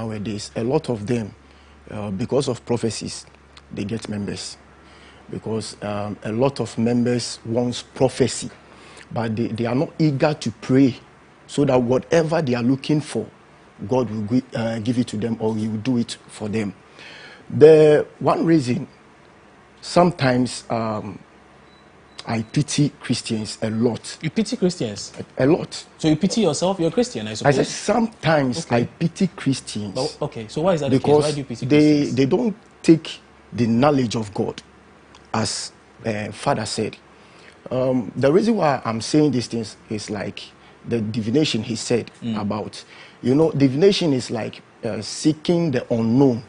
nowadays, a lot of them, because of prophecies, they get members. Because a lot of members want prophecy, but they are not eager to pray so that whatever they are looking for, God will give it to them, or He will do it for them. The one reason, sometimes I pity Christians a lot. You pity Christians? A lot. So you pity yourself? You're a Christian, I suppose? I said sometimes I pity Christians. But, okay, so why is that because the case? Why do you pity Christians? They don't take the knowledge of God, as Father said. The reason why I'm saying these things is like the divination he said about. You know, divination is like seeking the unknown.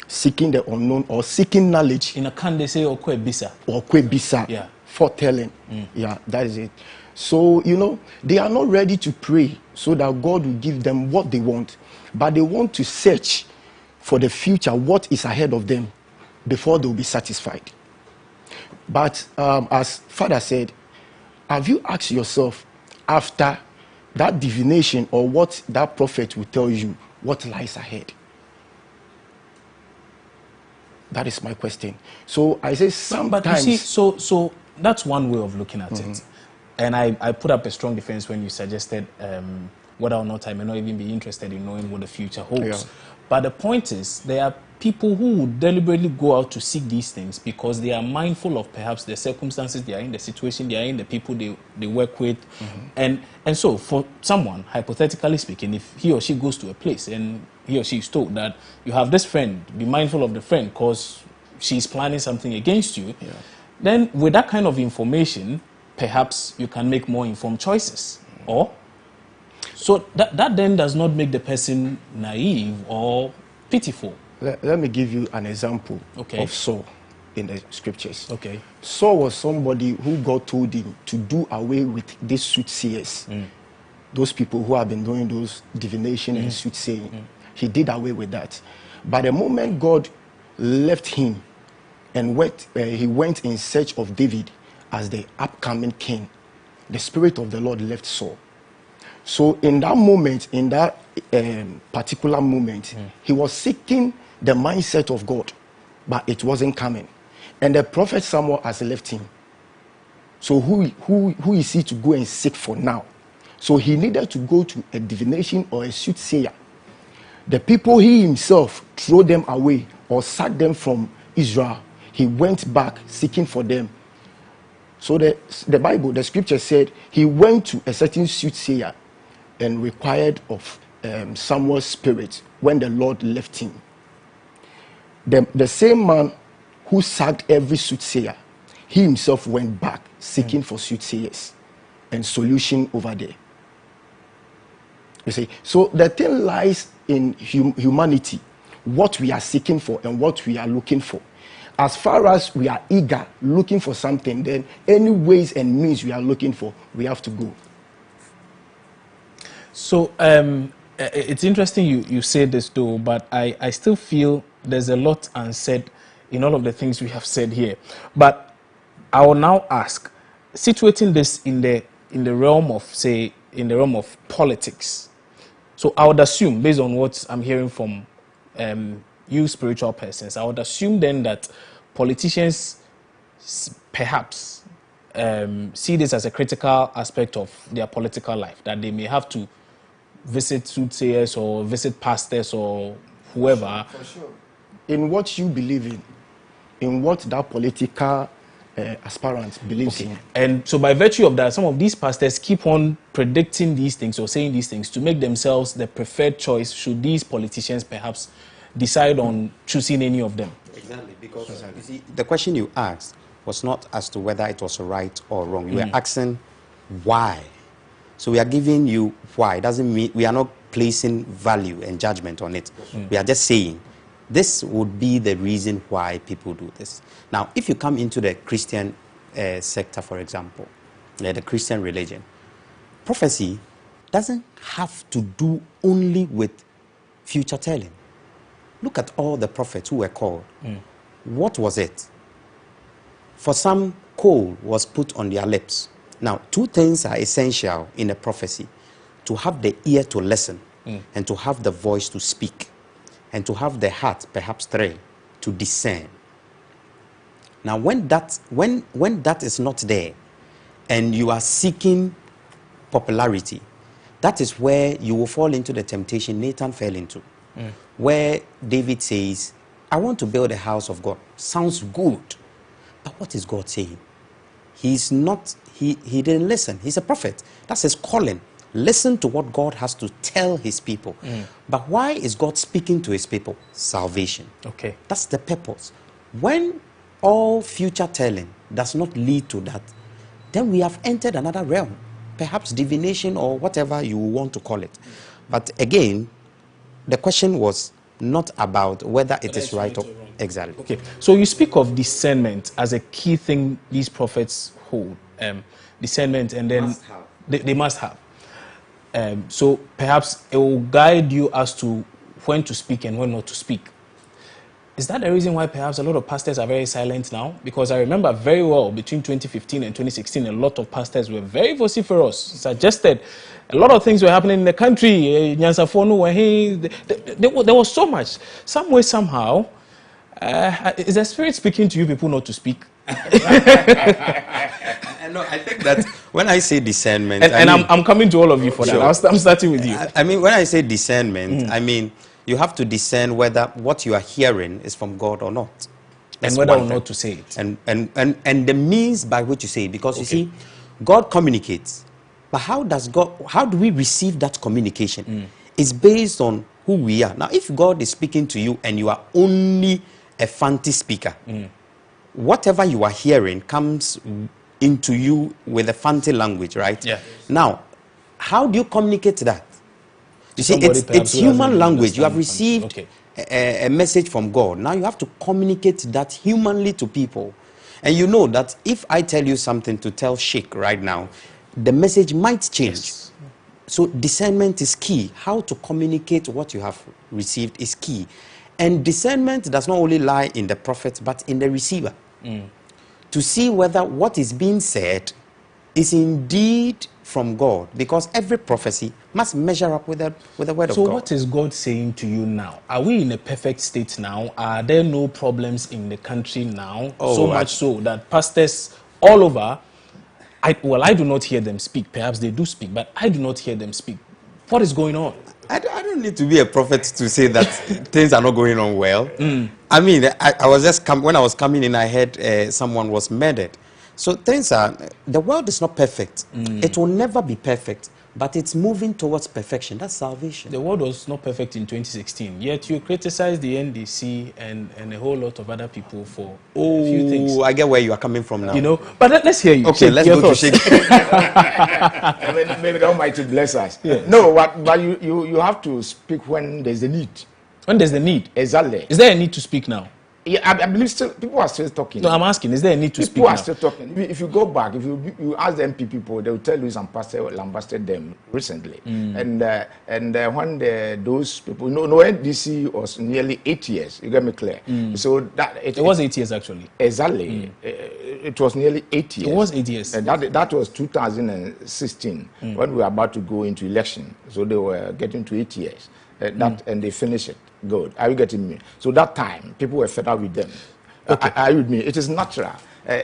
Seeking the unknown, or seeking knowledge. In a can they say okwe bisa? Okwe bisa. Yeah. Foretelling. Yeah, that is it. So, you know, they are not ready to pray so that God will give them what they want. But they want to search for the future, what is ahead of them, before they will be satisfied. But as Father said, have you asked yourself, after that divination or what that prophet will tell you, what lies ahead? That is my question. So I say sometimes. But you see, so that's one way of looking at it. And I put up a strong defense when you suggested whether or not I may not even be interested in knowing what the future holds. Yeah. But the point is, there are people who would deliberately go out to seek these things because they are mindful of perhaps the circumstances they are in, the situation they are in, the people they work with. And so for someone, hypothetically speaking, if he or she goes to a place and he or she is told that you have this friend, be mindful of the friend because she's planning something against you, then with that kind of information, perhaps you can make more informed choices. Or so that then does not make the person naive or pitiful. Let me give you an example of Saul in the scriptures. Saul was somebody who God told him to do away with these soothsayers. Those people who have been doing those divination and soothsaying. He did away with that. But the moment God left him and he went in search of David as the upcoming king, the Spirit of the Lord left Saul. So in that moment, in that particular moment, he was seeking the mindset of God, but it wasn't coming. And the prophet Samuel has left him. So who is he to go and seek for now? So he needed to go to a divination or a soothsayer. The people he himself threw them away or sacked them from Israel. He went back seeking for them. So the Bible, the scripture said, he went to a certain soothsayer and required of Samuel's spirit when the Lord left him. The same man who sacked every soothsayer, he himself went back seeking for soothsayers and solution over there. You see, so the thing lies in humanity, what we are seeking for and what we are looking for. As far as we are eager, looking for something, then any ways and means we are looking for, we have to go. So it's interesting you say this though, but I still feel there's a lot unsaid in all of the things we have said here. But I will now ask, situating this in the realm of, say, in the realm of politics. So I would assume, based on what I'm hearing from you spiritual persons, I would assume then that politicians perhaps see this as a critical aspect of their political life, that they may have to visit soothsayers or visit pastors or whoever. For sure. In what you believe in what that political aspirant believes in. And so by virtue of that, some of these pastors keep on predicting these things or saying these things to make themselves the preferred choice should these politicians perhaps decide on choosing any of them. Exactly, because you see, the question you asked was not as to whether it was right or wrong. You were asking why. So we are giving you why. It doesn't mean we are not placing value and judgment on it. We are just saying this would be the reason why people do this. Now, if you come into the Christian sector, for example, the Christian religion, prophecy doesn't have to do only with future telling. Look at all the prophets who were called. What was it? For some, coal was put on their lips. Now, two things are essential in a prophecy: to have the ear to listen and to have the voice to speak, and to have the heart, perhaps 3, to discern. Now, when that is not there, and you are seeking popularity, that is where you will fall into the temptation Nathan fell into, where David says, I want to build a house of God. Sounds good, but what is God saying? He's not, he didn't listen. He's a prophet. That's his calling. Listen to what God has to tell his people. But why is God speaking to his people? Salvation. Okay. That's the purpose. When all future telling does not lead to that, then we have entered another realm, perhaps divination or whatever you want to call it. But again, the question was not about whether it is right or wrong. Exactly. Okay. So you speak of discernment as a key thing these prophets hold. Discernment, and then they must have. So perhaps it will guide you as to when to speak and when not to speak. Is that the reason why perhaps a lot of pastors are very silent now? Because I remember very well between 2015 and 2016, a lot of pastors were very vociferous, suggested a lot of things were happening in the country. There was so much. Some way, somehow, is the Spirit speaking to you people not to speak? No, I think that when I say discernment... I'm coming to all of you for that. I'm starting with you. I mean, when I say discernment, I mean, you have to discern whether what you are hearing is from God or not. That's and whether or not to say it. And the means by which you say it. Because you see, God communicates. But how do we receive that communication? It's based on who we are. Now, if God is speaking to you and you are only a fancy speaker, whatever you are hearing comes into you with a fancy language, right? Yeah. Now, how do you communicate that? You see, it's human language. You have received a message from God. Now you have to communicate that humanly to people. And you know that if I tell you something to tell Sheikh right now, the message might change. Yes. So discernment is key. How to communicate what you have received is key. And discernment does not only lie in the prophet, but in the receiver. To see whether what is being said is indeed from God, because every prophecy must measure up with the word of God. So what is God saying to you now? Are we in a perfect state now? Are there no problems in the country now? So much so that pastors all over, I do not hear them speak. Perhaps they do speak, but I do not hear them speak. What is going on? I don't need to be a prophet to say that things are not going on well. I mean, I was just when I was coming in, I heard someone was murdered. So things are, the world is not perfect. It will never be perfect, but it's moving towards perfection. That's salvation. The world was not perfect in 2016, yet you criticized the NDC and a whole lot of other people for a few things. I get where you are coming from now. You know, but let's hear you. Okay, let's go to Sheikh. Maybe the Almighty bless us. Yeah. No, but you have to speak when there's a need. When there's a need? Exactly. Is there a need to speak now? Yeah, I believe still people are still talking. No, I'm asking, is there a need to speak now? People are still talking. If you go back, if you ask the MP people, they will tell you some pastor lambasted them recently. And when those people, no NDC was nearly 8 years. You get me clear? So that it was 8 years actually. Exactly. It was nearly 8 years. It was 8 years. And that was 2016 when we were about to go into election. So they were getting to 8 years. And they finished it. Good. Are you getting me? So that time, people were fed up with them. Okay. Are you with me? It is natural.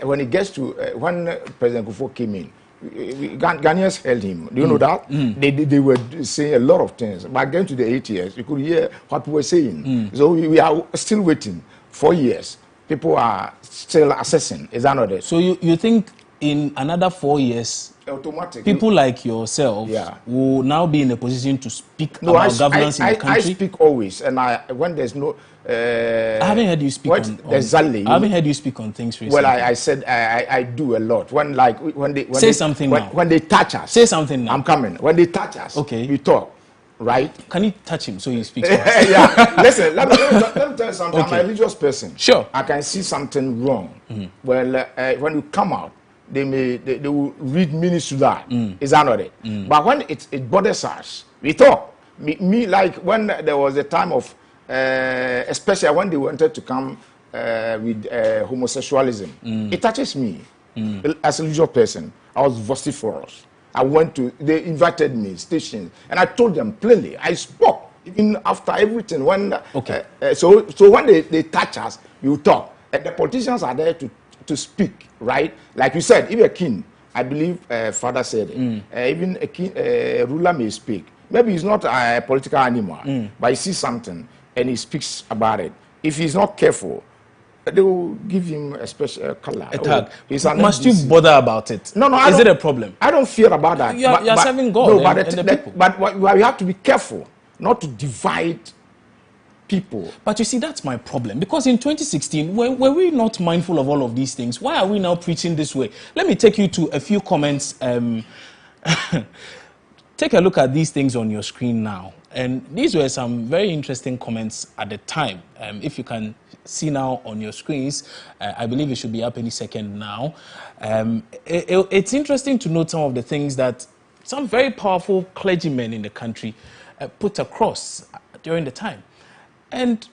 When it gets to, when President Kufuor came in, Ghanaians held him. Do you know that? They were saying a lot of things. But getting to the 8 years, you could hear what people were saying. So we are still waiting. 4 years. People are still assessing. Is that not it? So you think in another 4 years, people like yourself will now be in a position to speak about governance in the country? I speak always, and when there's no... I haven't heard you speak exactly. I haven't heard you speak on things recently. Well, I said I do a lot. When they say something now. When they touch us. Say something now. I'm coming. When they touch us, we talk. Right? Can you touch him so he speaks? Yeah. Listen, let me tell you something. I'm a religious person. Sure. I can see something wrong. Well, when you come out, they will read meanings to that. Is that not it? But when it bothers us, we talk. Me like when there was a time of, especially when they wanted to come with homosexualism, it touches me as a religious person. I was vociferous. I went to, they invited me, stations, and I told them plainly, I spoke, even after everything. When, so when they touch us, you talk. And the politicians are there to speak, right? Like you said, if a king, I believe Father said it, even a king, ruler may speak. Maybe he's not a political animal, but he sees something and he speaks about it. If he's not careful, they will give him a special color. A tag. Must you bother about it? No, is it a problem? I don't fear about that. You're serving God and the people. But we have to be careful not to divide people. But you see, that's my problem. Because in 2016, were we not mindful of all of these things? Why are we now preaching this way? Let me take you to a few comments. Take a look at these things on your screen now. And these were some very interesting comments at the time. If you can see now on your screens, I believe it should be up any second now. It's interesting to note some of the things that some very powerful clergymen in the country put across during the time. And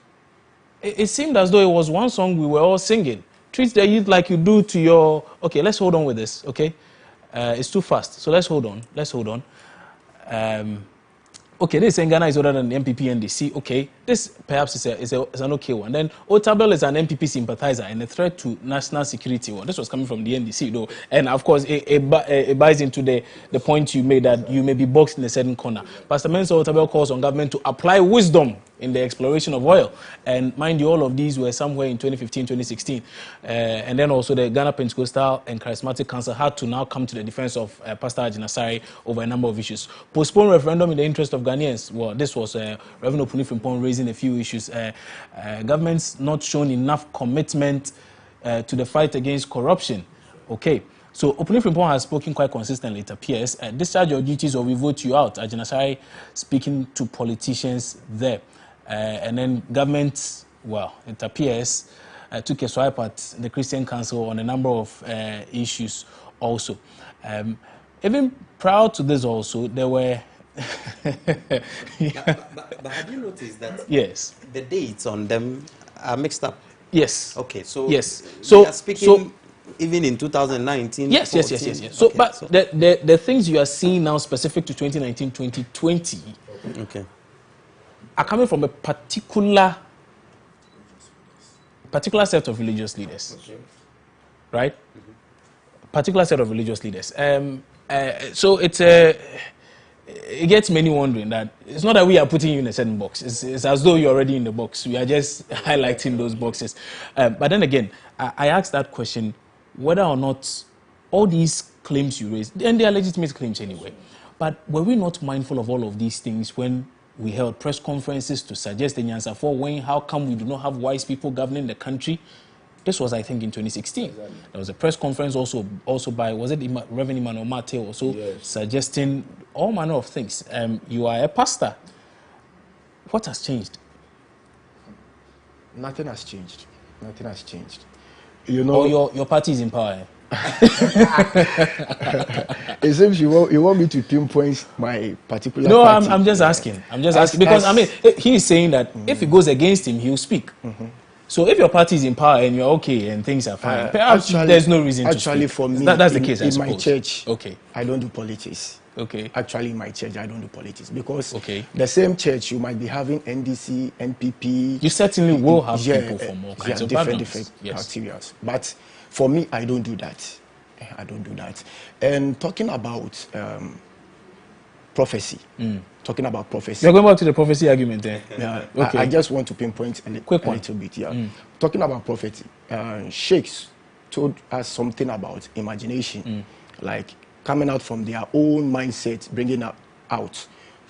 it seemed as though it was one song we were all singing. Treat the youth like you do to your... Okay, let's hold on with this, okay? It's too fast, so let's hold on. Let's hold on. Okay, this in Ghana is older than the MPP and NDC. Okay, this perhaps is an okay one. Then Otabel is an MPP sympathizer and a threat to national security. Well, this was coming from the NDC, though. And of course, it buys into the point you made that you may be boxed in a certain corner. Pastor Mensah Otabel calls on government to apply wisdom in the exploration of oil. And mind you, all of these were somewhere in 2015, 2016. And then also the Ghana Pentecostal and Charismatic Council had to now come to the defense of Pastor Ajin Asare over a number of issues. Postpone referendum in the interest of Ghanaians. Well, this was Reverend Opuni Frimpong raising a few issues. Government's not shown enough commitment to the fight against corruption. Okay. So Opuni Frimpong has spoken quite consistently, it appears. Discharge your duties or we vote you out. Ajin Asare speaking to politicians there. And then government, well, it appears, took a swipe at the Christian Council on a number of issues also. Even prior to this also, there were... but have you noticed that yes, the dates on them are mixed up? Yes. Okay, so... Yes. So, we are speaking even in 2019? Yes. So, okay, but the things you are seeing now specific to 2019, 2020... Okay. are coming from a particular set of religious leaders, right? Particular set of religious leaders. So it gets many wondering that it's not that we are putting you in a certain box. It's as though you're already in the box. We are just highlighting those boxes. But then again, I asked that question, whether or not all these claims you raised, and they are legitimate claims anyway, but were we not mindful of all of these things when we held press conferences to suggest the Nyansa for when, how come we do not have wise people governing the country? This was, I think, in 2016. Exactly. There was a press conference also by, was it Reverend Emmanuel Mate also, yes, suggesting all manner of things. You are a pastor. What has changed? Nothing has changed. Nothing has changed. You know, your party is in power. It seems you want me to pinpoint my particular no, party. I'm just asking. I'm just asking because I mean he is saying that if it goes against him, he'll speak. So if your party is in power and you're okay and things are fine, perhaps there's no reason to speak. Actually, for me, that's the case. In my church, okay, I don't do politics. Okay. Actually, in my church, I don't do politics because the same church you might be having NDC, NPP. You certainly will have people from all kinds of different materials. But for me, I don't do that. I don't do that. And talking about prophecy. Talking about prophecy. You're going back to the prophecy argument there. Yeah. Okay. I just want to pinpoint a little bit. Yeah. Talking about prophecy, sheikhs told us something about imagination, like coming out from their own mindset, bringing out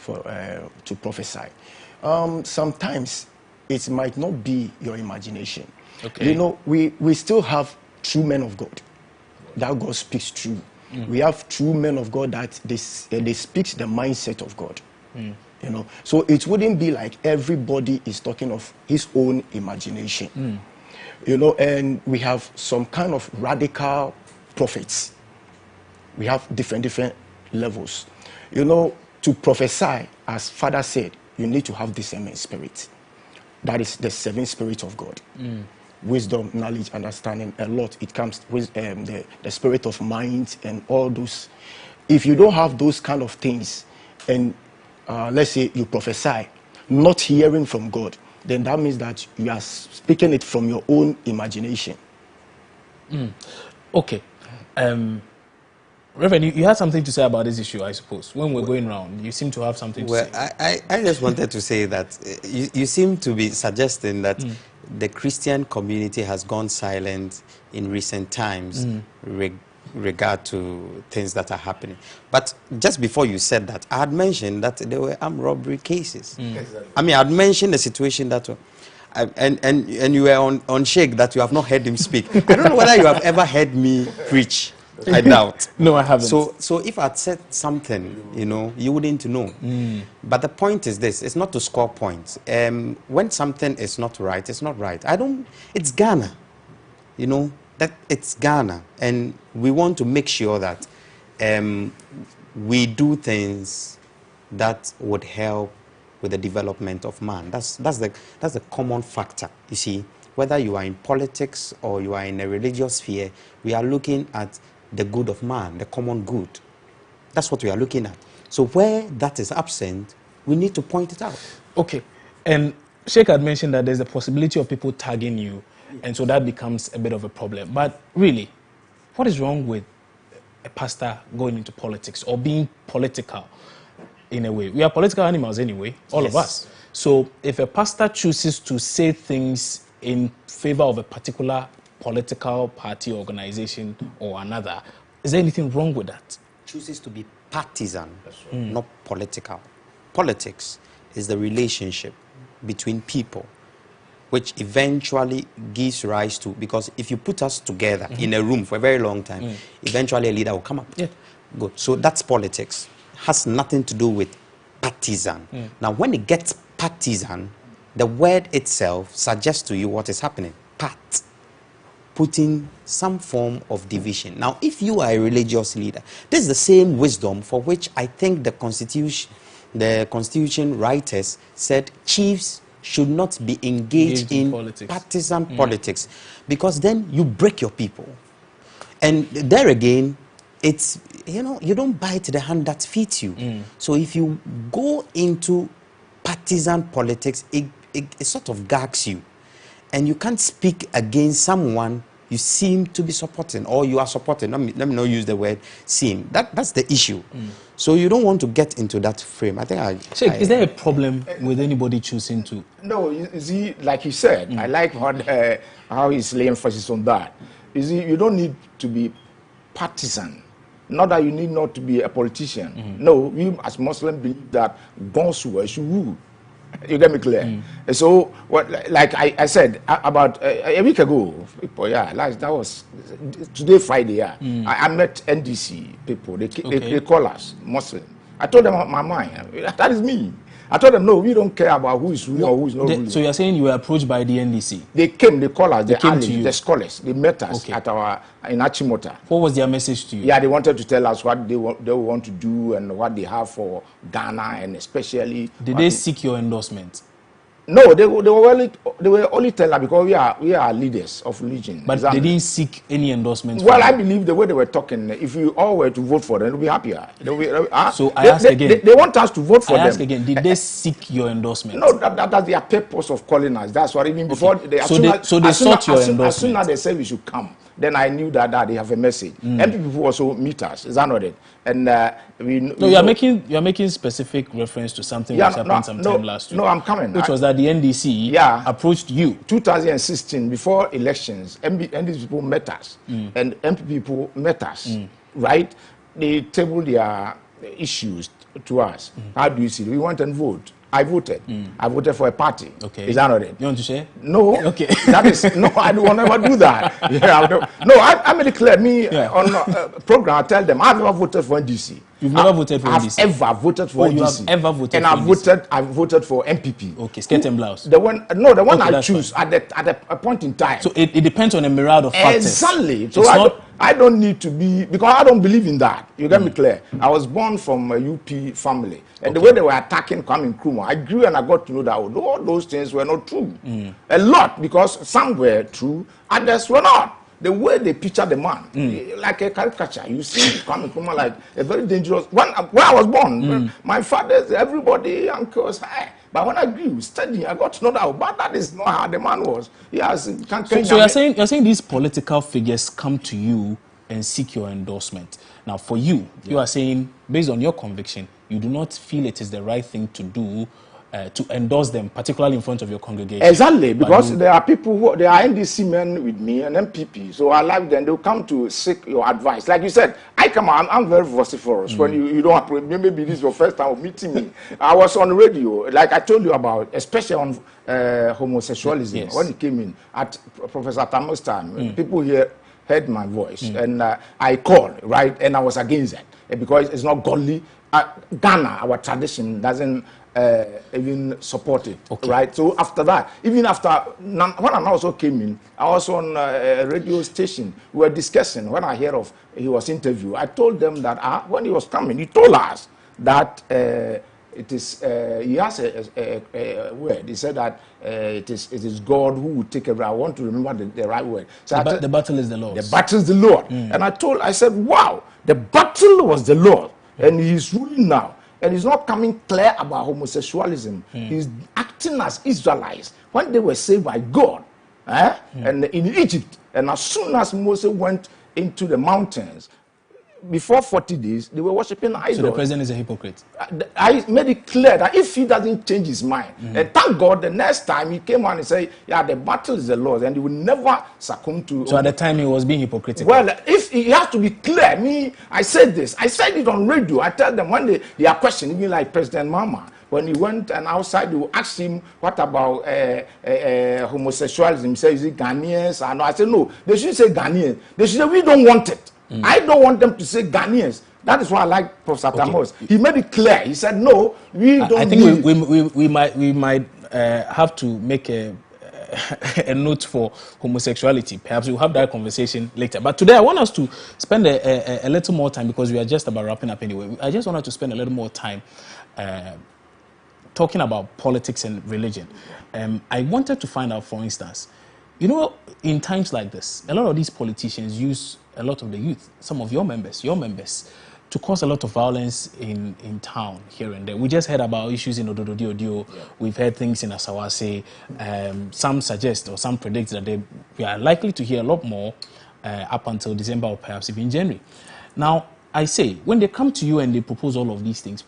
to prophesy. Sometimes it might not be your imagination. Okay. You know, we still have true men of God that God speaks through. We have true men of God that they speak the mindset of God. You know, so it wouldn't be like everybody is talking of his own imagination. You know, and we have some kind of radical prophets. We have different levels. You know, to prophesy, as Father said, you need to have discernment spirit. That is the seven spirits of God. Wisdom, knowledge, understanding, a lot. It comes with the spirit of mind and all those. if you don't have those kind of things, and let's say you prophesy, not hearing from God, then that means that you are speaking it from your own imagination. Okay. Reverend, you had something to say about this issue, I suppose. When we're going around, you seem to have something to say. Well, I just wanted to say that you seem to be suggesting that the Christian community has gone silent in recent times regard to things that are happening. But just before you said that, I had mentioned that there were armed robbery cases. Exactly. I mean, I had mentioned the situation that... and you were on shake that you have not heard him speak. I don't know whether you have ever heard me preach. I doubt. No, I haven't. So if I'd said something, you know, you wouldn't know. But the point is this: it's not to score points. When something is not right, it's not right. It's Ghana, you know, that it's Ghana, and we want to make sure that we do things that would help with the development of man. That's the common factor. You see, whether you are in politics or you are in a religious sphere, we are looking at the good of man, the common good. That's what we are looking at. So where that is absent, we need to point it out. Okay. And Sheikh had mentioned that there's a possibility of people tagging you, and so that becomes a bit of a problem. But really, what is wrong with a pastor going into politics or being political in a way? We are political animals anyway, all of us. So if a pastor chooses to say things in favor of a particular political party, organization, or another, is there anything wrong with that? Chooses to be partisan, not political. Politics is the relationship between people, which eventually gives rise to, because if you put us together in a room for a very long time, eventually a leader will come up. Yeah. Good. So that's politics. Has nothing to do with partisan. Now, when it gets partisan, the word itself suggests to you what is happening. Part. Putting some form of division. Now, if you are a religious leader, this is the same wisdom for which I think the Constitution writers said chiefs should not be engaged in partisan politics, because then you break your people. And there again, it's, you know, you don't bite the hand that feeds you. So if you go into partisan politics, it sort of gags you. And you can't speak against someone you seem to be supporting, or you are supporting. Let me not use the word seem. That's the issue. So you don't want to get into that frame. I think Sheikh, is there a problem with anybody choosing to? No, you see, like you said, I like how he's laying emphasis on that. You see, you don't need to be partisan. Not that you need not to be a politician. No, we as Muslims believe that God's word should rule. You get me clear? So, like I said about a week ago, people, that was today, Friday. I met NDC people. They call us Muslim. I told them my mind. That is me. I told them, no, we don't care about who is ruling or who is not ruling. So you're saying you were approached by the NDC? They came, they called us, the scholars. They met us in Achimota. What was their message to you? Yeah, they wanted to tell us what they want to do and what they have for Ghana, and especially... Did they seek your endorsement? No, they were only telling us because we are leaders of religion. But they didn't seek any endorsement? Well, I believe the way they were talking, if you all were to vote for them, they'll be happier. So I ask again. They want us to vote for them. I ask again, did they seek your endorsement? No, that's their purpose of calling us. That's what even before... They sought your endorsement. As soon as they said we should come, then I knew that they have a message. And people also meet us. Is that not it? And you're making specific reference to something which happened sometime last week. No, I'm coming. Which was that the NDC approached you. 2016, before elections, NDC people met us, and MP people met us, right? They tabled their issues to us. How do you see it? We went and vote. I voted. I voted for a party. Okay. Is that not it? You want to share? No. Okay. That is no. I don't never do that. I made it clear. On a program, I tell them I've never voted for NDC. You've never voted for NDC? I've ever voted for NDC. You have ever voted and for NDC? I voted for MPP. Okay, skirt and blouse. The one I choose at a point in time. So it depends on a myriad of factors. Exactly. So I don't need to be, because I don't believe in that. You get me clear? I was born from a UP family. And the way they were attacking Kwame Nkrumah, I grew and I got to know that all those things were not true. A lot, because some were true, others were not. the way they picture the man, like a caricature. You see Kwame Nkrumah like a very dangerous. When I was born, my fathers, everybody, uncles, hey. But when I grew studying, I got to know that. But that is not how the man was. He has. So you're saying these political figures come to you and seek your endorsement. Now, for you, you are saying, based on your conviction, you do not feel it is the right thing to do to endorse them, particularly in front of your congregation. Exactly, because there are people who they are NDC men with me and MPP, so I like them. They'll come to seek your advice. Like you said, I'm very vociferous. When you don't have, maybe this is your first time of meeting me. I was on radio, like I told you about, especially on homosexualism. When it came in at Professor Tamo's time, people here heard my voice, and I called, right, and I was against that because it's not godly. Ghana, our tradition doesn't even support it, right? So after that, even after when I also came in, I was on a radio station. We were discussing. When I heard of he was interviewed, I told them that when he was coming, he told us that it is he has a word. He said that it is God who will take care. I want to remember the right word. So the battle is the Lord's. The battle is the Lord. And I said, wow, the battle was the Lord, and He's ruling now. And he's not coming clear about homosexualism. He's acting as Israelites when they were saved by God, and in Egypt. And as soon as Moses went into the mountains, before 40 days, they were worshiping idols. So the president is a hypocrite. I made it clear that if he doesn't change his mind, and thank God, the next time he came on and said, yeah, the battle is the Lord, and he will never succumb to... So at the time he was being hypocritical. Well, if he has to be clear, I said this. I said it on radio. I tell them when they are questioning, even like President Mama, when he went and outside, they asked him, what about homosexualism? He said, is it Ghanaians? I said, no, they should say Ghanaians. They should say, we don't want it. I don't want them to say Ghanaians. That is why I like Professor Tamos. He made it clear. He said, no, we don't. I think we might have to make a note for homosexuality. Perhaps we'll have that conversation later. But today I want us to spend a little more time, because we are just about wrapping up anyway. I just wanted to spend a little more time talking about politics and religion. I wanted to find out, for instance, you know, in times like this, a lot of these politicians use a lot of the youth, some of your members, to cause a lot of violence in town here and there. We just heard about issues in Ododo. We've heard things in Asawase. Some suggest or some predict that we are likely to hear a lot more up until December or perhaps even January. Now, I say, when they come to you and they propose all of these things,